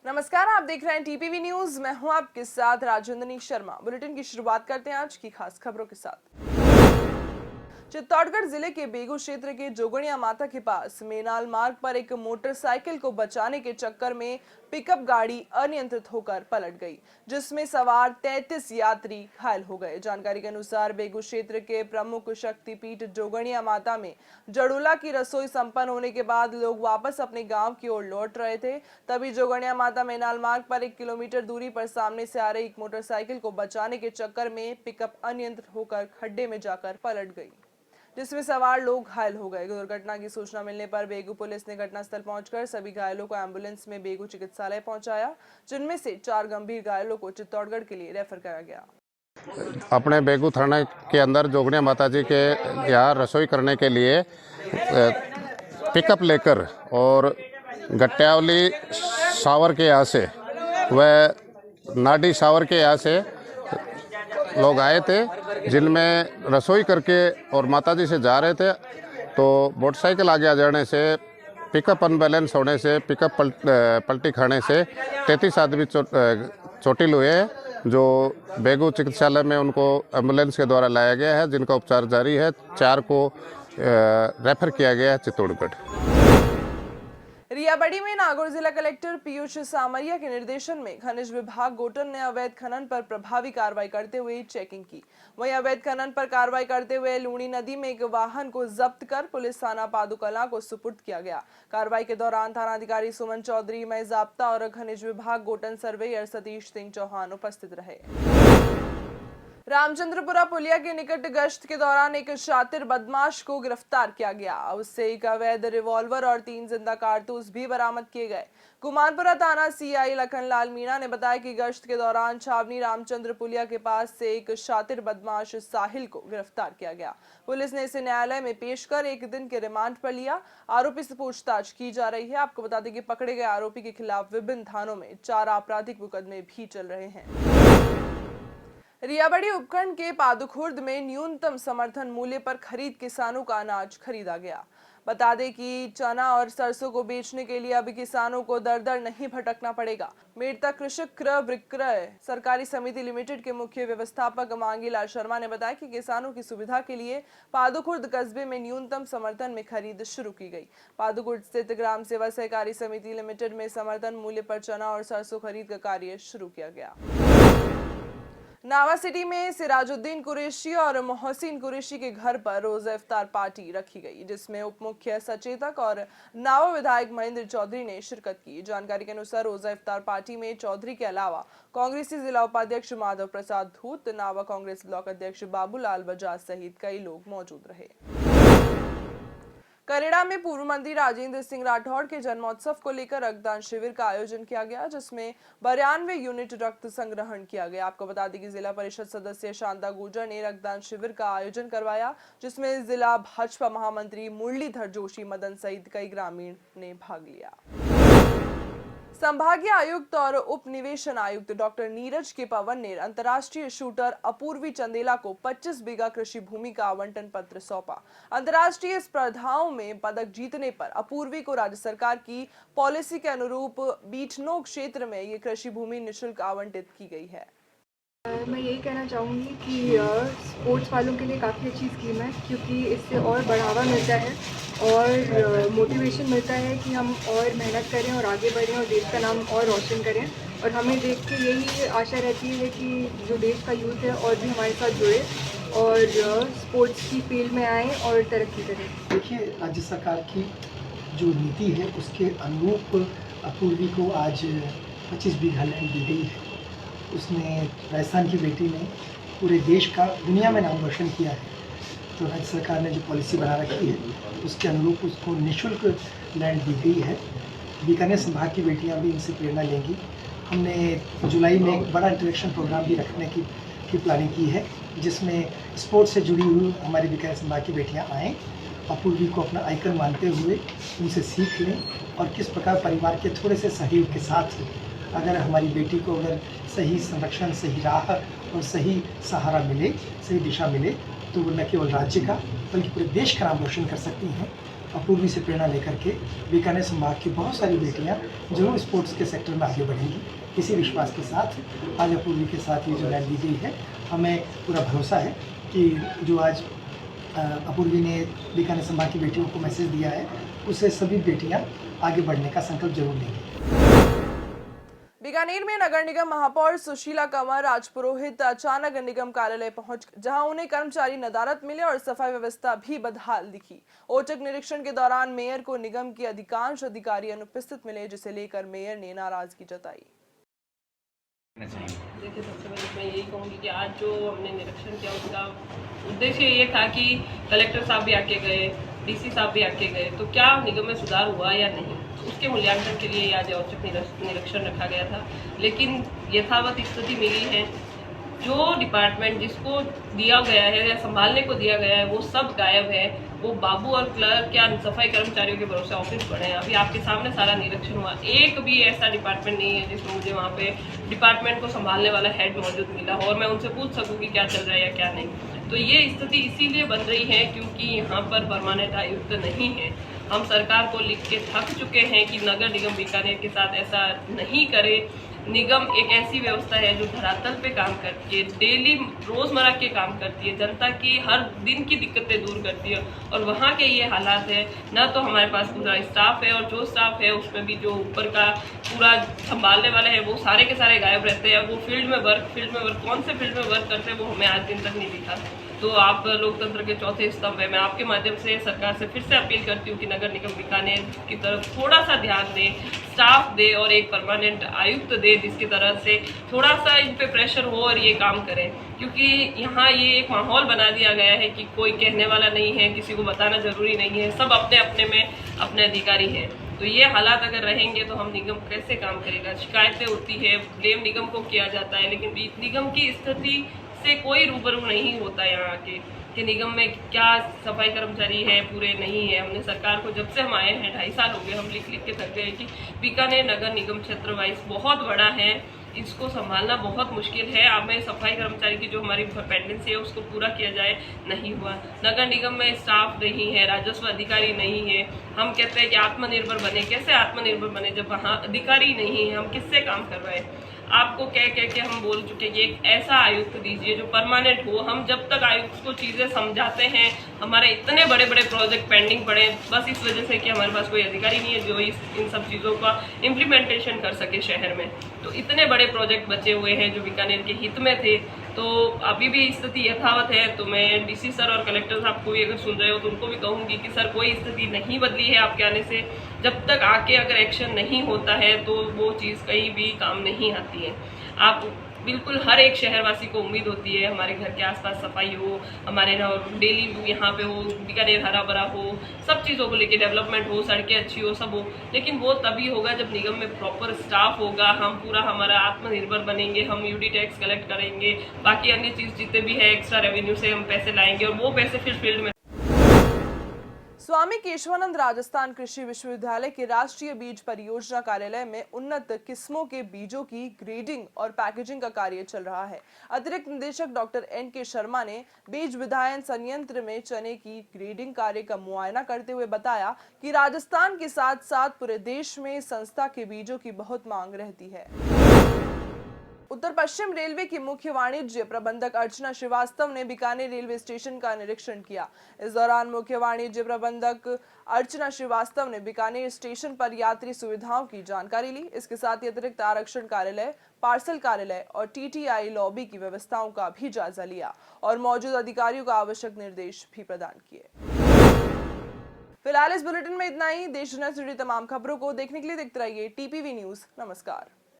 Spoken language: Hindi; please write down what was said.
नमस्कार, आप देख रहे हैं टीपीवी न्यूज। मैं हूं आपके साथ राजेंद्रनी शर्मा। बुलेटिन की शुरुआत करते हैं आज की खास खबरों के साथ। चित्तौड़गढ़ जिले के बेगू क्षेत्र के जोगणिया माता के पास मेनाल मार्ग पर एक मोटरसाइकिल को बचाने के चक्कर में पिकअप गाड़ी अनियंत्रित होकर पलट गई, जिसमें सवार 33 यात्री घायल हो गए। जानकारी के अनुसार बेगू क्षेत्र के प्रमुख शक्तिपीठ जोगणिया माता में जड़ोला की रसोई संपन्न होने के बाद लोग वापस अपने गांव की ओर लौट रहे थे। तभी जोगणिया माता मेनाल मार्ग पर 1 किलोमीटर दूरी पर सामने से आ रही एक मोटरसाइकिल को बचाने के चक्कर में पिकअप अनियंत्रित होकर खड्डे में जाकर पलट गई, जिसमें सवार लोग घायल हो गए। दुर्घटना की सूचना मिलने पर बेगू पुलिस ने घटनास्थल पहुंचकर सभी घायलों को एम्बुलेंस में बेगू चिकित्सालय पहुंचाया, जिनमें से 4 गंभीर घायलों को चित्तौड़गढ़ के लिए रेफर करा गया। अपने बेगू थाना के अंदर जोगणिया माता जी के यहाँ रसोई करने के लिए पिकअप लेकर और गट्यावली शावर के यहाँ से व नाडी शावर के यहाँ से लोग आए थे, जिनमें रसोई करके और माता जी से जा रहे थे। तो मोटरसाइकिल आगे आ जाने से पिकअप अनबैलेंस होने से पिकअप पलटी खाने से 33 आदमी चोटिल हुए हैं, जो बेगू चिकित्सालय में उनको एम्बुलेंस के द्वारा लाया गया है, जिनका उपचार जारी है। 4 को रेफर किया गया है चित्तौड़गढ़। रियाबड़ी में नागौर जिला कलेक्टर पीयूष सामरिया के निर्देशन में खनिज विभाग गोटन ने अवैध खनन पर प्रभावी कार्रवाई करते हुए चेकिंग की। वहीं अवैध खनन पर कार्रवाई करते हुए लूणी नदी में एक वाहन को जब्त कर पुलिस थाना पादुकला को सुपुर्द किया गया। कार्रवाई के दौरान थानाधिकारी सुमन चौधरी, मई जाब्ता और खनिज विभाग गोटन सर्वेयर सतीश सिंह चौहान उपस्थित रहे। रामचंद्रपुरा पुलिया के निकट गश्त के दौरान एक शातिर बदमाश को गिरफ्तार किया गया। उससे एक अवैध रिवॉल्वर और 3 जिंदा कारतूस भी बरामद किए गए। कुमारपुरा थाना सीआई लखनलाल मीणा ने बताया कि गश्त के दौरान छावनी रामचंद्र पुलिया के पास से एक शातिर बदमाश साहिल को गिरफ्तार किया गया। पुलिस ने इसे न्यायालय में पेश कर 1 दिन के रिमांड पर लिया। आरोपी से पूछताछ की जा रही है। आपको बता दें कि पकड़े गए आरोपी के खिलाफ विभिन्न थानों में 4 आपराधिक मुकदमे भी चल रहे हैं। रियाबड़ी उपखंड के पादुखुर्द में न्यूनतम समर्थन मूल्य पर खरीद किसानों का अनाज खरीदा गया। बता दें कि चना और सरसों को बेचने के लिए अब किसानों को दर दर नहीं भटकना पड़ेगा। मेड़ता कृषक क्रय विक्रय सरकारी समिति लिमिटेड के मुख्य व्यवस्थापक मांगीलाल शर्मा ने बताया कि किसानों की सुविधा के लिए पादुखुर्द कस्बे में न्यूनतम समर्थन में खरीद शुरू की गई। पादुखुर्द स्थित ग्राम सेवा सहकारी समिति लिमिटेड में समर्थन मूल्य पर चना और सरसों खरीद का कार्य शुरू किया गया। नावा सिटी में सिराजुद्दीन कुरैशी और मोहसिन कुरैशी के घर पर रोजा इफ्तार पार्टी रखी गई, जिसमें उप मुख्य सचेतक और नावा विधायक महेंद्र चौधरी ने शिरकत की। जानकारी के अनुसार रोजा इफ्तार पार्टी में चौधरी के अलावा कांग्रेसी जिला उपाध्यक्ष माधव प्रसाद धूत, नावा कांग्रेस ब्लॉक अध्यक्ष बाबूलाल बजाज सहित कई लोग मौजूद रहे। करेड़ा में पूर्व मंत्री राजेंद्र सिंह राठौड़ के जन्मोत्सव को लेकर रक्तदान शिविर का आयोजन किया गया, जिसमें 92 यूनिट रक्त संग्रहण किया गया। आपको बता दें कि जिला परिषद सदस्य शांता गुर्जर ने रक्तदान शिविर का आयोजन करवाया, जिसमें जिला भाजपा महामंत्री मुरलीधर जोशी मदन सहित कई ग्रामीण ने भाग लिया। संभागीय आयुक्त और उप निवेशन आयुक्त डॉक्टर नीरज के पवन ने अंतर्राष्ट्रीय शूटर अपूर्वी चंदेला को 25 बीघा कृषि भूमि का आवंटन पत्र सौंपा। अंतर्राष्ट्रीय स्पर्धाओं में पदक जीतने पर अपूर्वी को राज्य सरकार की पॉलिसी के अनुरूप बीठनो क्षेत्र में ये कृषि भूमि निःशुल्क आवंटित की गई है। मैं यही कहना चाहूँगी कि स्पोर्ट्स वालों के लिए काफ़ी अच्छी स्कीम है, क्योंकि इससे और बढ़ावा मिलता है और मोटिवेशन मिलता है कि हम और मेहनत करें और आगे बढ़ें और देश का नाम और रोशन करें। और हमें देख के यही आशा रहती है कि जो देश का यूथ है और भी हमारे साथ जुड़े और स्पोर्ट्स की फील्ड में आए और तरक्की करें। देखिए, राज्य सरकार की जो नीति है उसके अनुरूप अपूर्वी को आज 25 बीघा लैंड दी गई है। उसने राजस्थान की बेटी ने पूरे देश का दुनिया में नाम रोशन किया है। तो राज्य सरकार ने जो पॉलिसी बना रखी है उसके अनुरूप उसको निःशुल्क लैंड दी गई है। बीकानेर संभाग की बेटियां भी इनसे प्रेरणा लेंगी। हमने जुलाई में एक बड़ा इंटरेक्शन प्रोग्राम भी रखने की प्लानिंग की है, जिसमें स्पोर्ट्स से जुड़ी हुई हमारी बीकानेर संभाग की बेटियाँ आएँ, अपूर्वी को अपना आइकन मानते हुए उनसे सीख लें और किस प्रकार परिवार के थोड़े से सहयोग के साथ अगर हमारी बेटी को अगर सही संरक्षण, सही राह और सही सहारा मिले, सही दिशा मिले, तो वो न केवल राज्य का बल्कि पूरे देश का नाम रोशन कर सकती हैं। अपूर्वी से प्रेरणा लेकर के बीकानेर संभाग की बहुत सारी बेटियां जरूर स्पोर्ट्स के सेक्टर में आगे बढ़ेंगी। इसी विश्वास के साथ आज अपूर्वी के साथ ये जो लैंड दी गई है, हमें पूरा भरोसा है कि जो आज अपूर्वी ने बीकानेर संभाग की बेटियों को मैसेज दिया है, उससे सभी बेटियां आगे बढ़ने का संकल्प जरूर लेंगी। बीकानेर में नगर निगम महापौर सुशीला कंवर आज पुरोहित अचानक निगम कार्यालय पहुंच जहां उन्हें कर्मचारी नदारत मिले और सफाई व्यवस्था भी बदहाल दिखी। औचक निरीक्षण के दौरान मेयर को निगम के अधिकांश अधिकारी अनुपस्थित मिले, जिसे लेकर मेयर ने नाराजगी जताई। देखिए, सबसे पहले मैं यही कहूँगी कि आज जो हमने निरीक्षण किया उसका उद्देश्य ये था कि कलेक्टर साहब भी आके गए, डीसी साहब भी आके गए, तो क्या निगम में सुधार हुआ या नहीं, उसके मूल्यांकन के लिए आज औचक निरीक्षण रखा गया था। लेकिन यथावत स्थिति मिली है, जो डिपार्टमेंट जिसको दिया गया है या संभालने को दिया गया है वो सब गायब है। वो बाबू और क्लर्क या सफाई कर्मचारियों के भरोसे ऑफिस पड़े हैं। अभी आपके सामने सारा निरीक्षण हुआ, एक भी ऐसा डिपार्टमेंट नहीं है जिसमें मुझे वहाँ पे डिपार्टमेंट को संभालने वाला हेड मौजूद मिला हो और मैं उनसे पूछ सकूँ कि क्या चल रहा है या क्या नहीं। तो ये स्थिति इसीलिए बन रही है क्योंकि यहाँ पर परमानेंट आयुक्त नहीं है। हम सरकार को लिख के थक चुके हैं कि नगर निगम बीकानेर के साथ ऐसा नहीं करे। निगम एक ऐसी व्यवस्था है जो धरातल पे काम करती है, डेली रोजमर्रा के काम करती है, जनता की हर दिन की दिक्कतें दूर करती है। और वहाँ के ये हालात है, ना तो हमारे पास पूरा स्टाफ है और जो स्टाफ है उसमें भी जो ऊपर का पूरा संभालने वाले हैं वो सारे के सारे गायब रहते हैं। वो फील्ड में वर्क कौन से फील्ड में वर्क करते हैं वो हमें आज दिन तक नहीं दिखा। तो आप लोकतंत्र के चौथे स्तंभ है। मैं आपके माध्यम से सरकार से फिर से अपील करती हूँ कि नगर निगम बीकानेर की तरफ थोड़ा सा ध्यान दे, स्टाफ दे और एक परमानेंट आयुक्त दे जिसकी तरह से थोड़ा सा इन पे प्रेशर हो और ये काम करें। क्योंकि यहाँ ये एक माहौल बना दिया गया है कि कोई कहने वाला नहीं है, किसी को बताना जरूरी नहीं है, सब अपने अपने में अपने अधिकारी हैं। तो ये हालात अगर रहेंगे तो हम निगम कैसे काम करेगा। शिकायतें होती है, ब्लेम निगम को किया जाता है, लेकिन निगम की स्थिति से कोई रूबरू नहीं होता यहाँ के कि निगम में क्या सफाई कर्मचारी है, पूरे नहीं है। हमने सरकार को जब से हम आए हैं 2.5 साल हो गए, हम लिख के थक गए कि बीकानेर नगर निगम क्षेत्र वाइज बहुत बड़ा है, इसको संभालना बहुत मुश्किल है। अब में सफाई कर्मचारी की जो हमारी पेंडेंसी है उसको पूरा किया जाए, नहीं हुआ। नगर निगम में स्टाफ नहीं है, राजस्व अधिकारी नहीं है। हम कहते हैं कि आत्मनिर्भर बने, कैसे आत्मनिर्भर बने जब वहाँ अधिकारी नहीं है, हम किससे काम कर रहे हैं। आपको कह के हम बोल चुके कि एक ऐसा आयुक्त दीजिए जो परमानेंट हो। हम जब तक आयुक्त को चीज़ें समझाते हैं, हमारे इतने बड़े बड़े प्रोजेक्ट पेंडिंग पड़े बस इस वजह से कि हमारे पास कोई अधिकारी नहीं है जो इन सब चीज़ों का इम्प्लीमेंटेशन कर सके शहर में। तो इतने बड़े प्रोजेक्ट बचे हुए हैं जो बीकानेर के हित में थे। तो अभी भी स्थिति यथावत है। तो मैं डीसी सर और कलेक्टर साहब को भी अगर सुन रहे हो तो उनको भी कहूँगी कि सर कोई स्थिति नहीं बदली है आपके आने से। जब तक आके अगर एक्शन नहीं होता है तो वो चीज़ कहीं भी काम नहीं आती है। आप बिल्कुल हर एक शहरवासी को उम्मीद होती है हमारे घर के आसपास सफाई हो, हमारे डेली यहाँ पे हो, बीकानेर हरा भरा हो, सब चीज़ों को लेके डेवलपमेंट हो, सड़कें अच्छी हो, सब हो। लेकिन वो तभी होगा जब निगम में प्रॉपर स्टाफ होगा, हम पूरा हमारा आत्मनिर्भर बनेंगे, हम यूडी टैक्स कलेक्ट करेंगे, बाकी अन्य चीज़ जितने भी है एक्स्ट्रा रेवेन्यू से हम पैसे लाएंगे और वो पैसे फिर फील्ड में। स्वामी केशवानंद राजस्थान कृषि विश्वविद्यालय के राष्ट्रीय बीज परियोजना कार्यालय में उन्नत किस्मों के बीजों की ग्रेडिंग और पैकेजिंग का कार्य चल रहा है। अतिरिक्त निदेशक डॉक्टर NK शर्मा ने बीज विधायन संयंत्र में चने की ग्रेडिंग कार्य का मुआयना करते हुए बताया कि राजस्थान के साथ साथ पूरे देश में संस्था के बीजों की बहुत मांग रहती है। उत्तर पश्चिम रेलवे की मुख्य वाणिज्य प्रबंधक अर्चना श्रीवास्तव ने बीकानेर रेलवे स्टेशन का निरीक्षण किया। इस दौरान मुख्य वाणिज्य प्रबंधक अर्चना श्रीवास्तव ने बीकानेर स्टेशन पर यात्री सुविधाओं की जानकारी ली। इसके साथ ही अतिरिक्त आरक्षण कार्यालय, पार्सल कार्यालय और TTI लॉबी की व्यवस्थाओं का भी जायजा लिया और मौजूद अधिकारियों को आवश्यक निर्देश भी प्रदान किए। फिलहाल इस बुलेटिन में इतना ही। देश दुनिया से जुड़ी तमाम खबरों को देखने के लिए देखते रहिए TPV न्यूज। नमस्कार।